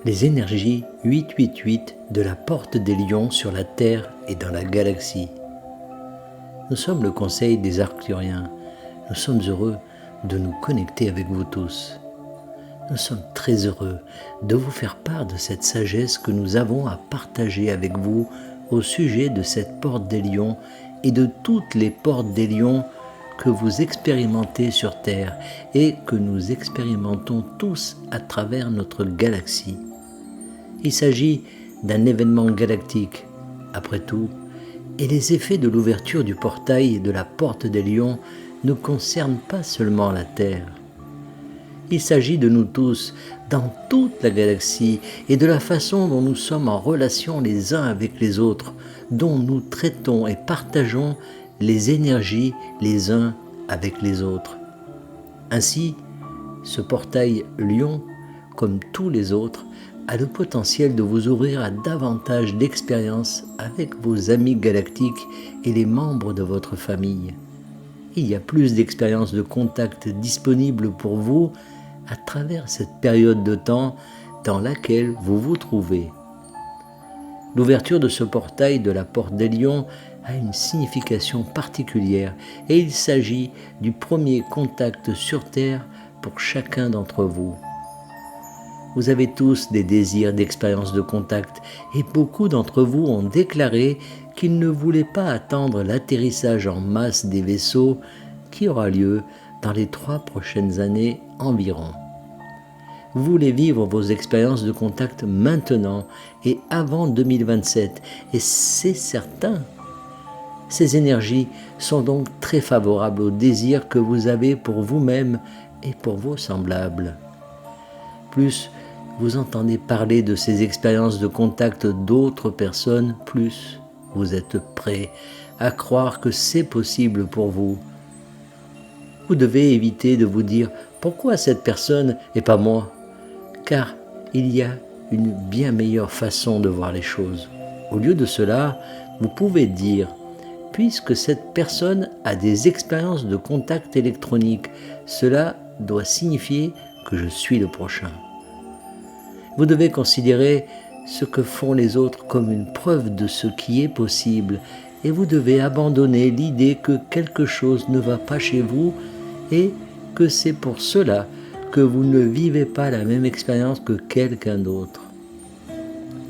les énergies 888 de la porte des lions sur la Terre et dans la galaxie. Nous sommes le conseil des Arcturiens. Nous sommes heureux de nous connecter avec vous tous. Nous sommes très heureux de vous faire part de cette sagesse que nous avons à partager avec vous au sujet de cette porte des lions et de toutes les portes des lions que vous expérimentez sur Terre et que nous expérimentons tous à travers notre galaxie. Il s'agit d'un événement galactique, après tout, et les effets de l'ouverture du portail de la porte des lions ne concernent pas seulement la Terre. Il s'agit de nous tous, dans toute la galaxie, et de la façon dont nous sommes en relation les uns avec les autres, dont nous traitons et partageons les énergies les uns avec les autres. Ainsi, ce portail Lion, comme tous les autres, a le potentiel de vous ouvrir à davantage d'expériences avec vos amis galactiques et les membres de votre famille. Il y a plus d'expériences de contact disponibles pour vous à travers cette période de temps dans laquelle vous vous trouvez. L'ouverture de ce portail de la porte des lions a une signification particulière et il s'agit du premier contact sur Terre pour chacun d'entre vous. Vous avez tous des désirs d'expérience de contact et beaucoup d'entre vous ont déclaré qu'ils ne voulaient pas attendre l'atterrissage en masse des vaisseaux qui aura lieu dans les 3 prochaines années environ. Vous voulez vivre vos expériences de contact maintenant et avant 2027 et c'est certain. Ces énergies sont donc très favorables aux désirs que vous avez pour vous-même et pour vos semblables. Plus vous entendez parler de ces expériences de contact d'autres personnes, plus vous êtes prêt à croire que c'est possible pour vous. Vous devez éviter de vous dire « Pourquoi cette personne et pas moi ?» Car il y a une bien meilleure façon de voir les choses. Au lieu de cela, vous pouvez dire « Puisque cette personne a des expériences de contact électronique, cela doit signifier que je suis le prochain. » Vous devez considérer ce que font les autres comme une preuve de ce qui est possible et vous devez abandonner l'idée que quelque chose ne va pas chez vous et que c'est pour cela que vous ne vivez pas la même expérience que quelqu'un d'autre.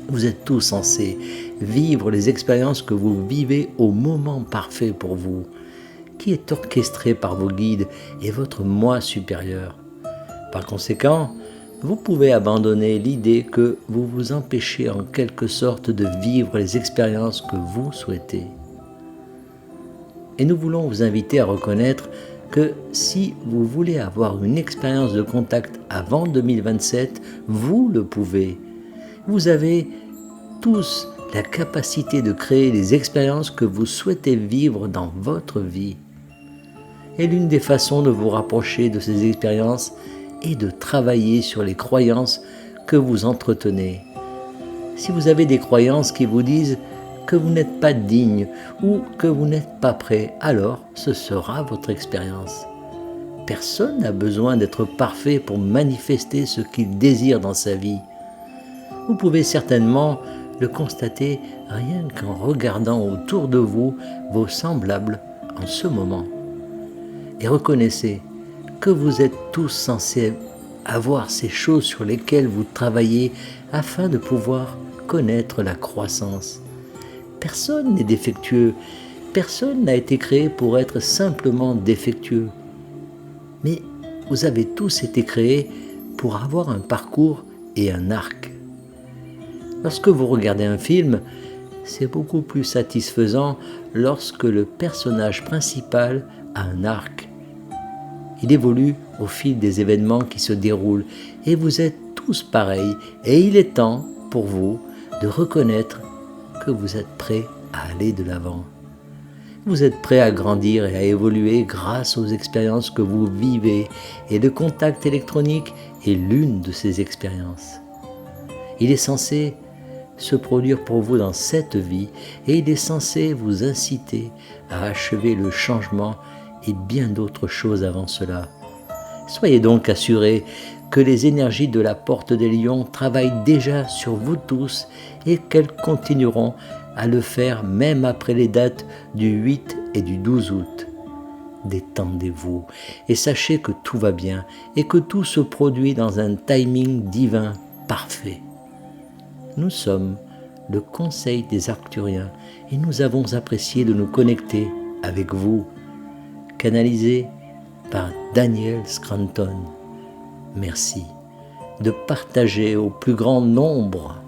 Vous êtes tous censés vivre les expériences que vous vivez au moment parfait pour vous, qui est orchestré par vos guides et votre moi supérieur. Par conséquent, vous pouvez abandonner l'idée que vous vous empêchez en quelque sorte de vivre les expériences que vous souhaitez. Et nous voulons vous inviter à reconnaître que si vous voulez avoir une expérience de contact avant 2027, vous le pouvez. Vous avez tous la capacité de créer les expériences que vous souhaitez vivre dans votre vie. Et l'une des façons de vous rapprocher de ces expériences est de travailler sur les croyances que vous entretenez. Si vous avez des croyances qui vous disent que vous n'êtes pas digne ou que vous n'êtes pas prêt, alors ce sera votre expérience. Personne n'a besoin d'être parfait pour manifester ce qu'il désire dans sa vie. Vous pouvez certainement le constater rien qu'en regardant autour de vous vos semblables en ce moment. Et reconnaissez que vous êtes tous censés avoir ces choses sur lesquelles vous travaillez afin de pouvoir connaître la croissance. Personne n'est défectueux, personne n'a été créé pour être simplement défectueux. Mais vous avez tous été créés pour avoir un parcours et un arc. Lorsque vous regardez un film, c'est beaucoup plus satisfaisant lorsque le personnage principal a un arc. Il évolue au fil des événements qui se déroulent et vous êtes tous pareils et il est temps pour vous de reconnaître que vous êtes prêts à aller de l'avant. Vous êtes prêts à grandir et à évoluer grâce aux expériences que vous vivez et le contact électronique est l'une de ces expériences. Il est censé se produire pour vous dans cette vie et il est censé vous inciter à achever le changement et bien d'autres choses avant cela. Soyez donc assurés que les énergies de la Porte des Lions travaillent déjà sur vous tous et qu'elles continueront à le faire même après les dates du 8 et du 12 août. Détendez-vous et sachez que tout va bien et que tout se produit dans un timing divin parfait. Nous sommes le Conseil des Arcturiens et nous avons apprécié de nous connecter avec vous, canalisé par Daniel Scranton. Merci de partager au plus grand nombre